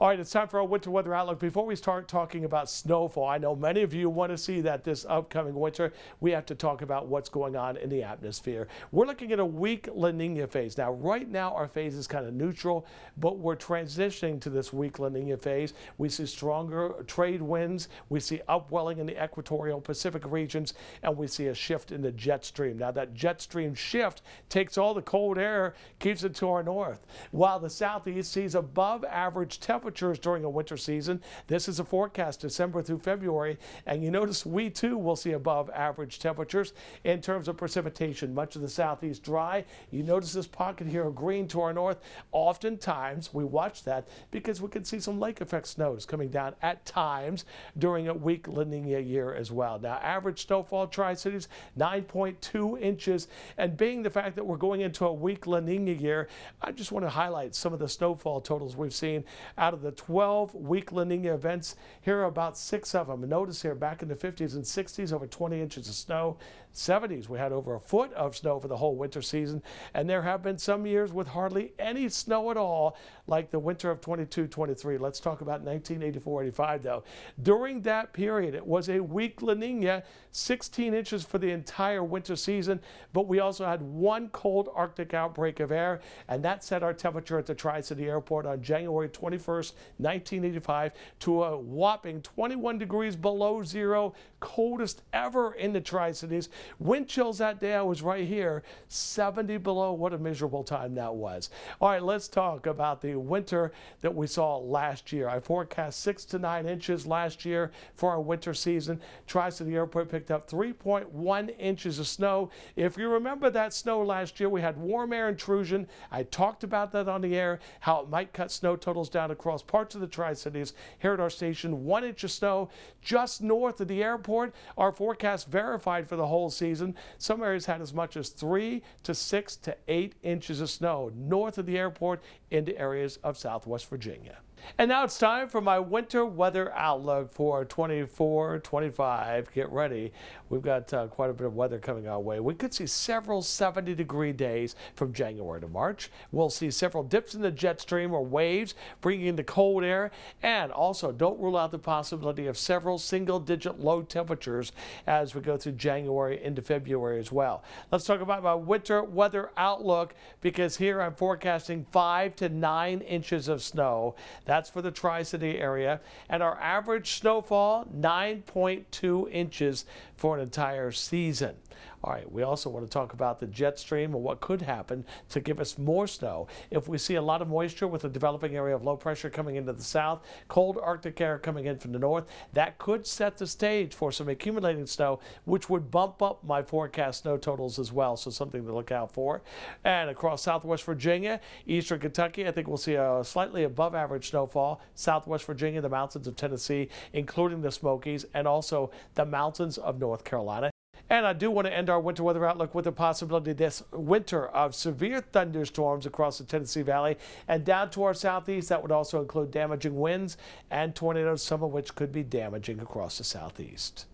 All right, it's time for our winter weather outlook. Before we start talking about snowfall, I know many of you want to see that this upcoming winter. We have to talk about what's going on in the atmosphere. We're looking at a weak La Nina phase. Now, right now, our phase is kind of neutral, but we're transitioning to this weak La Nina phase. We see stronger trade winds. We see upwelling in the equatorial Pacific regions, and we see a shift in the jet stream. Now, that jet stream shift takes all the cold air, keeps it to our north, while the southeast sees above average temperatures during a winter season. This is a forecast December through February, and you notice we too will see above average temperatures in terms of precipitation. Much of the southeast dry. You notice this pocket here of green to our north. Oftentimes we watch that because we can see some lake effect snows coming down at times during a weak La Nina year as well. Now, average snowfall Tri-Cities 9.2 inches, and being the fact that we're going into a weak La Nina year, I just want to highlight some of the snowfall totals we've seen out of the 12 weak La Nina events. Here are about 6 of them. And notice here, back in the 50s and 60s, over 20 inches of snow. 70s, we had over a foot of snow for the whole winter season. And there have been some years with hardly any snow at all, like the winter of 22-23. Let's talk about 1984-85, though. During that period, it was a weak La Nina, 16 inches for the entire winter season. But we also had one cold Arctic outbreak of air, and that set our temperature at the Tri-City Airport on January 21st, 1985, to a whopping 21 degrees below zero, coldest ever in the Tri-Cities. Wind chills that day, I was right here, 70 below. What a miserable time that was. All right, let's talk about the winter that we saw last year. I forecast 6 to 9 inches last year for our winter season. Tri-City Airport picked up 3.1 inches of snow. If you remember that snow last year, we had warm air intrusion. I talked about that on the air, how it might cut snow totals down across parts of the Tri-Cities. Here at our station, 1 inch of snow just north of the airport. Our forecast verified for the whole season. Some areas had as much as 3 to 6 to 8 inches of snow north of the airport into areas of Southwest Virginia. And now it's time for my winter weather outlook for 24-25. Get ready. We've got quite a bit of weather coming our way. We could see several 70-degree days from January to March. We'll see several dips in the jet stream or waves bringing in the cold air. And also, don't rule out the possibility of several single-digit low temperatures as we go through January into February as well. Let's talk about my winter weather outlook, because here I'm forecasting 5 to 9 inches of snow. That's for the Tri-City area. And our average snowfall, 9.2 inches for an entire season. All right, we also want to talk about the jet stream and what could happen to give us more snow. If we see a lot of moisture with a developing area of low pressure coming into the south, cold Arctic air coming in from the north, that could set the stage for some accumulating snow, which would bump up my forecast snow totals as well, so something to look out for. And across Southwest Virginia, eastern Kentucky, I think we'll see a slightly above average snowfall. Southwest Virginia, the mountains of Tennessee, including the Smokies, and also the mountains of North Carolina. And I do want to end our winter weather outlook with the possibility this winter of severe thunderstorms across the Tennessee Valley and down to our southeast. That would also include damaging winds and tornadoes, some of which could be damaging across the southeast.